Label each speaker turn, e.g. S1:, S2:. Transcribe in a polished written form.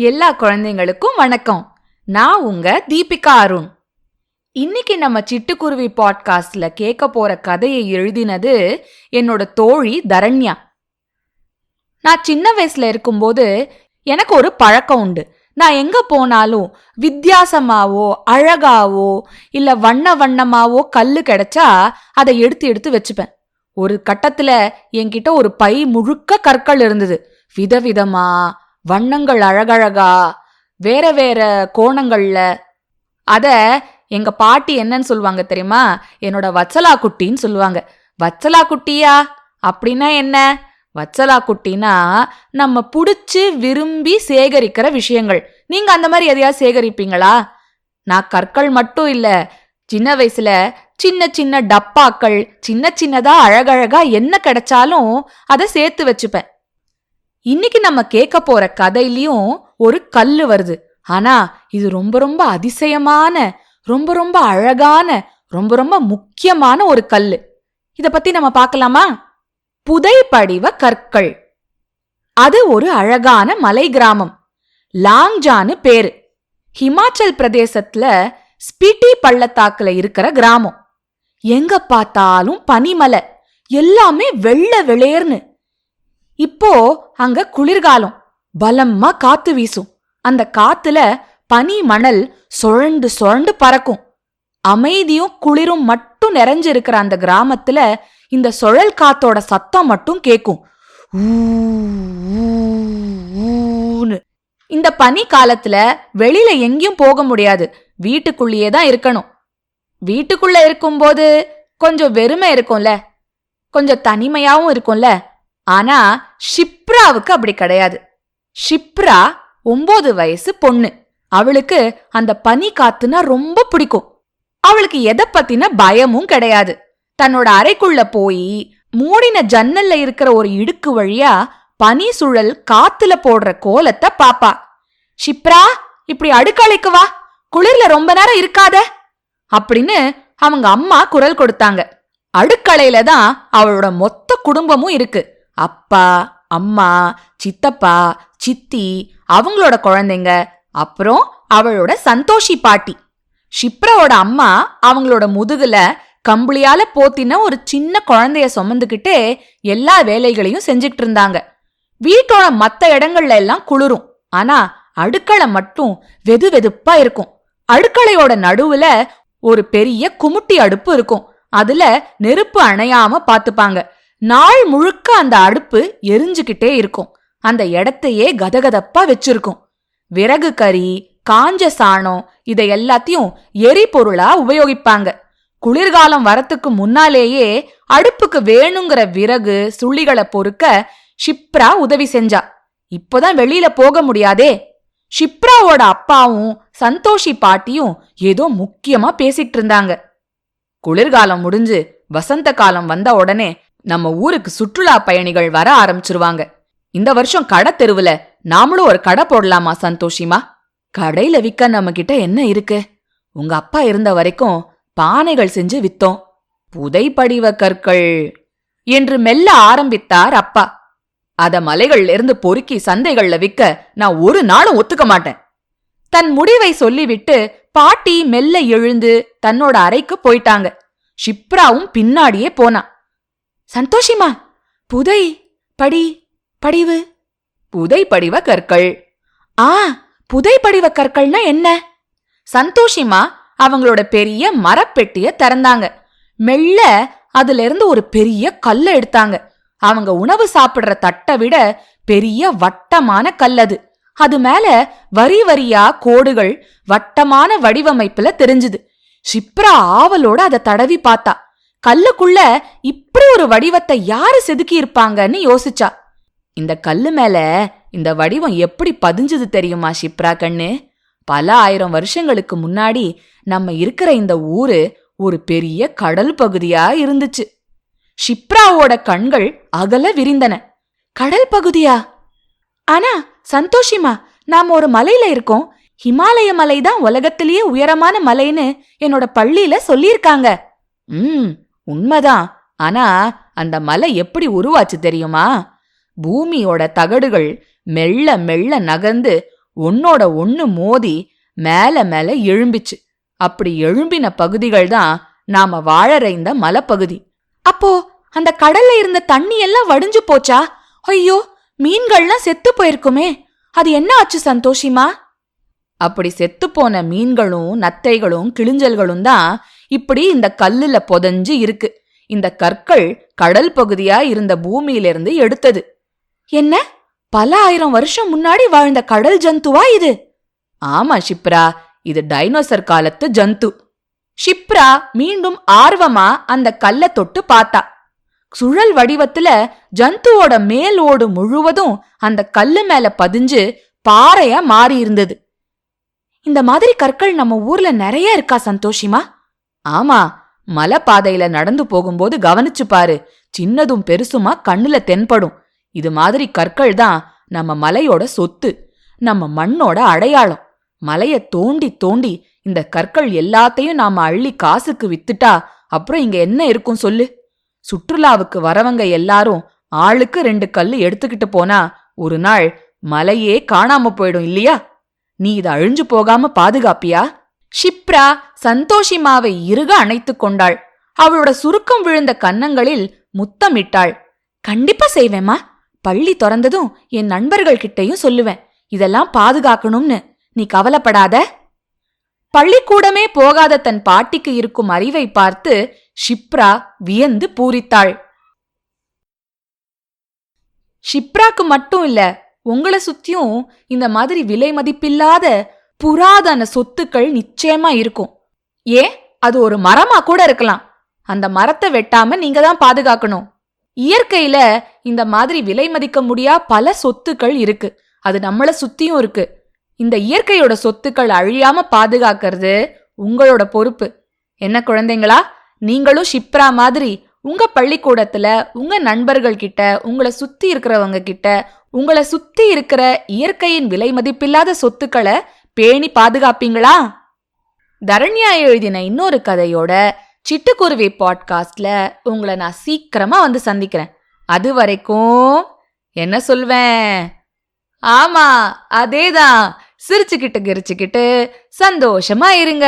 S1: எல்லா குழந்தைங்களுக்கும் வணக்கம். நான் உங்க தீபிகா அருண். இன்னைக்கு நம்ம சிட்டுக்குருவி பாட்காஸ்ட்ல கேட்க போற கதையை எழுதினது என்னோட தோழி தரண்யா. நான் சின்ன வயசுல இருக்கும்போது எனக்கு ஒரு பழக்கம் உண்டு. நான் எங்க போனாலும் வித்தியாசமாவோ அழகாவோ இல்ல வண்ண வண்ணமாவோ கல்லு கிடைச்சா அதை எடுத்து எடுத்து வச்சுப்பேன். ஒரு கட்டத்துல என்கிட்ட ஒரு பை முழுக்க கற்கள் இருந்தது. விதவிதமா வண்ணங்கள் அழகழகா வேற வேற கோணங்கள்ல. அத எங்க பாட்டி என்னன்னு சொல்லுவாங்க தெரியுமா? என்னோட வச்சலா குட்டின்னு சொல்லுவாங்க. வச்சலா குட்டியா அப்படின்னா என்ன? வச்சலா குட்டினா நம்ம புடிச்சு விரும்பி சேகரிக்கிற விஷயங்கள். நீங்க அந்த மாதிரி எதையாவது சேகரிப்பீங்களா? நான் கற்கள் மட்டும் இல்ல, சின்ன வயசுல சின்ன சின்ன டப்பாக்கள், சின்ன சின்னதா அழகழகா என்ன கிடைச்சாலும் அதை சேர்த்து வச்சுப்பேன். இன்னைக்கு நம்ம கேட்க போற கதையிலயும் ஒரு கல்லு வருது. ஆனா இது ரொம்ப ரொம்ப அதிசயமான, ரொம்ப ரொம்ப அழகான, ரொம்ப ரொம்ப முக்கியமான ஒரு கல்லு. இத பத்தி நம்ம பார்க்கலாமா? புதைபடிவ கற்கள். அது ஒரு அழகான மலை கிராமம். லாங்ஜான்னு பேரு. ஹிமாச்சல் பிரதேசத்துல ஸ்பிட்டி பள்ளத்தாக்குல இருக்கிற கிராமம். எங்க பார்த்தாலும் பனிமலை, எல்லாமே வெள்ளை வெளியேர்னு. இப்போ அங்க குளிர்காலம். பலமா காத்து வீசும். அந்த காத்துல பனி மணல் சுழண்டு சுழண்டு பறக்கும். அமைதியும் குளிரும் மட்டும் நிறைஞ்சிருக்கிற அந்த கிராமத்துல இந்த சுழல் காத்தோட சத்தம் மட்டும் கேக்கும். இந்த பனி காலத்துல வெளியில எங்கேயும் போக முடியாது. வீட்டுக்குள்ளேயே தான் இருக்கணும். வீட்டுக்குள்ள இருக்கும்போது கொஞ்சம் வெறுமை இருக்கும்ல, கொஞ்சம் தனிமையாவும் இருக்கும்ல. ஆனா ஷிப்ராவுக்கு அப்படி கிடையாது. ஷிப்ரா 9 வயசு பொண்ணு. அவளுக்கு அந்த பனி காத்துனா ரொம்ப பிடிக்கும். அவளுக்கு எதை பத்தின பயமும் கிடையாது. தன்னோட அறைக்குள்ள போய் மூடின ஜன்னல்ல இருக்கிற ஒரு இடுக்கு வழியா பனி சுழல் காத்துல போடுற கோலத்தை பாப்பா. ஷிப்ரா, இப்படி அடுக்கலைக்கு வா, குளிர்ல ரொம்ப நேரம் இருக்காத அப்படின்னு அவங்க அம்மா குரல் கொடுத்தாங்க. அடுக்கலையில தான் அவளோட மொத்த குடும்பமும் இருக்கு. அப்பா, அம்மா, சித்தப்பா, சித்தி, அவங்களோட குழந்தைங்க, அப்புறம் அவளோட சந்தோஷி பாட்டி. ஷிப்ராவோட அம்மா அவங்களோட முதுகுல கம்பளியால போத்தின ஒரு சின்ன குழந்தைய சுமந்துகிட்டே எல்லா வேலைகளையும் செஞ்சுட்டு இருந்தாங்க. வீட்டோட மத்த இடங்கள்ல எல்லாம் குளிரும். ஆனா அடுக்களை மட்டும் வெது வெதுப்பா இருக்கும். அடுக்களையோட நடுவுல ஒரு பெரிய குமுட்டி அடுப்பு இருக்கும். அதுல நெருப்பு அணையாம பாத்துப்பாங்க. நாள் முழுக்க அந்த அடுப்பு எரிஞ்சுகிட்டே இருக்கும். அந்த இடத்தையே கதகதப்பா வச்சிருக்கும். விறகு கறி, காஞ்ச சாணம், இதை எல்லாத்தையும் எரிபொருளா உபயோகிப்பாங்க. குளிர்காலம் வரத்துக்கு முன்னாலேயே அடுப்புக்கு வேணுங்கிற விறகு சுள்ளிகளை பொறுக்க ஷிப்ரா உதவி செஞ்சா. இப்போதான் வெளியில போக முடியாதே. ஷிப்ராவோட அப்பாவும் சந்தோஷி பாட்டியும் ஏதோ முக்கியமா பேசிட்டு இருந்தாங்க. குளிர்காலம் முடிஞ்சு வசந்த காலம் வந்த உடனே நம்ம ஊருக்கு சுற்றுலா பயணிகள் வர ஆரம்பிச்சிருவாங்க. இந்த வருஷம் கடை தெருவுல நாமளும் ஒரு கடை போடலாமா சந்தோஷிமா? கடையில விற்க நம்ம கிட்ட என்ன இருக்கு? உங்க அப்பா இருந்த வரைக்கும் பானைகள் செஞ்சு வித்தோம். புதைபடிவ கற்கள் என்று மெல்ல ஆரம்பித்தார் அப்பா. அத மலைகள்ல இருந்து பொறுக்கி சந்தைகள்ல விற்க நான் ஒரு நாளும் ஒத்துக்க மாட்டேன். தன் முடிவை சொல்லிவிட்டு பாட்டி மெல்ல எழுந்து தன்னோட அறைக்கு போயிட்டாங்க. ஷிப்ராவும் பின்னாடியே போனா. சந்தோஷிமா, படிவு புதைபடிவ கற்கள். புதைபடிவ கற்கள்னா என்ன? சந்தோஷிமா அவங்களோட பெரிய மரப்பெட்டிய திறந்தாங்க. மெல்ல அதுல இருந்து ஒரு பெரிய கல்ல எடுத்தாங்க. அவங்க உணவு சாப்பிடுற தட்டை விட பெரிய வட்டமான கல் அது. அது மேல வரி வரியா கோடுகள் வட்டமான வடிவமைப்புல தெரிஞ்சுது. ஷிப்ரா ஆவலோட அதை தடவி பார்த்தா. கல்லுக்குள்ள இப்படி ஒரு வடிவத்தை யாரு செதுக்கி இருப்பாங்கன்னு யோசிச்சா. இந்த கல்லு மேல இந்த வடிவம் எப்படி பதிஞ்சது தெரியுமா ஷிப்ரா கண்ணு? பல 1000 வருஷங்களுக்கு முன்னாடி நம்ம இருக்கிற இந்த ஊரு ஒரு பெரிய கடல் பகுதியா இருந்துச்சு. ஷிப்ராவோட கண்கள் அகல விரிந்தன. கடல் பகுதியா? ஆனா சந்தோஷிமா, நாம ஒரு மலையில இருக்கோம். ஹிமாலய மலைதான் உலகத்திலேயே உயரமான மலைன்னு என்னோட பள்ளியில சொல்லியிருக்காங்க. உண்மைதான். ஆனா அந்த மலை எப்படி உருவாச்சு தெரியுமா? பூமியோட தகடுகள் மெல்ல மெல்ல நகர்ந்து ஒன்னோட ஒன்னு மோதி மேல மேல எழும்பிச்சு. அப்படி எழும்பின பகுதிகள் தான் நாம வாழற இந்த மலைப்பகுதி. அப்போ அந்த கடல்ல இருந்த தண்ணி எல்லாம் வடிஞ்சு போச்சா? ஐயோ, மீன்கள்லாம் செத்து போயிருக்குமே. அது என்ன ஆச்சு சந்தோஷிமா? அப்படி செத்து போன மீன்களும் நத்தைகளும் கிளிஞ்சல்களும் தான் இப்படி இந்த கல்லுல புதைஞ்சு இருக்கு. இந்த கற்கள் கடல் பகுதியா இருந்த பூமியிலிருந்து எடுத்தது. என்ன, பல 1000 வருஷம் முன்னாடி வாழ்ந்த கடல் ஜந்துவா இது? ஆமா ஷிப்ரா, இது டைனோசர் காலத்து ஜந்து. ஷிப்ரா மீண்டும் ஆர்வமா அந்த கல்ல தொட்டு பார்த்தா. சுழல் வடிவத்துல ஜந்துவோட மேல் ஓடு முழுவதும் அந்த கல்லு மேல பதிஞ்சு பாறையா மாறி இருந்தது. இந்த மாதிரி கற்கள் நம்ம ஊர்ல நிறைய இருக்கா சந்தோஷிமா? ஆமா, மலை பாதையில நடந்து போகும்போது கவனிச்சு பாரு, சின்னதும் பெருசுமா கண்ணுல தென்படும். இது மாதிரி கற்கள் தான் நம்ம மலையோட சொத்து, நம்ம மண்ணோட அடையாளம். மலைய தோண்டி தோண்டி இந்த கற்கள் எல்லாத்தையும் நாம அள்ளி காசுக்கு வித்துட்டா அப்புறம் இங்க என்ன இருக்கும் சொல்லு? சுற்றுலாவுக்கு வரவங்க எல்லாரும் ஆளுக்கு 2 கல்லு எடுத்துக்கிட்டு போனா ஒரு நாள் மலையே காணாம போயிடும் இல்லையா? நீ இத அழிஞ்சு போகாம பாதுகாப்பியா? ஷிப்ரா சந்தோஷிமாவை இறுக அணைத்து கொண்டாள். அவளோட சுருக்கம் விழுந்த கன்னங்களில் முத்தமிட்டாள். கண்டிப்பா செய்வேம்மா. பள்ளி திறந்ததும் என் நண்பர்கள் கிட்டையும் சொல்லுவேன், இதெல்லாம் பாதுகாக்கணும்னு. நீ கவலைப்படாத. பள்ளிக்கூடமே போகாத தன் பாட்டிக்கு இருக்கும் அறிவை பார்த்து ஷிப்ரா வியந்து பூரித்தாள். ஷிப்ராக்கு மட்டும் இல்ல, உங்களை சுத்தியும் இந்த மாதிரி விலை மதிப்பில்லாத புராதன சொத்துக்கள் நிச்சயமா இருக்கும். ஏன், அது ஒரு மரமா கூட இருக்கலாம். அந்த மரத்தை வெட்டாம நீங்க தான் பாதுகாக்கணும். இயற்கையில இந்த மாதிரி விலை மதிக்க முடியா பல சொத்துக்கள் இருக்கு. அது நம்மள சுத்தியும் இருக்கு. இந்த இயற்கையோட சொத்துக்கள் அழியாம பாதுகாக்கிறது உங்களோட பொறுப்பு. என்ன குழந்தைங்களா, நீங்களும் ஷிப்ரா மாதிரி உங்க பள்ளிக்கூடத்துல உங்க நண்பர்கள் கிட்ட, உங்களை சுத்தி இருக்கிறவங்க கிட்ட, உங்களை சுத்தி இருக்கிற இயற்கையின் விலை மதிப்பில்லாத சொத்துக்களை பேணி பாதுகாப்பீங்களா? தரண்யா எழுதின இன்னொரு கதையோட சிட்டுக்குருவி பாட்காஸ்ட்ல உங்களை நான் சீக்கிரமா வந்து சந்திக்கிறேன். அது வரைக்கும் என்ன சொல்வேன்? ஆமா, அதேதான். சிரிச்சுக்கிட்டு கிரிச்சுக்கிட்டு சந்தோஷமா இருங்க.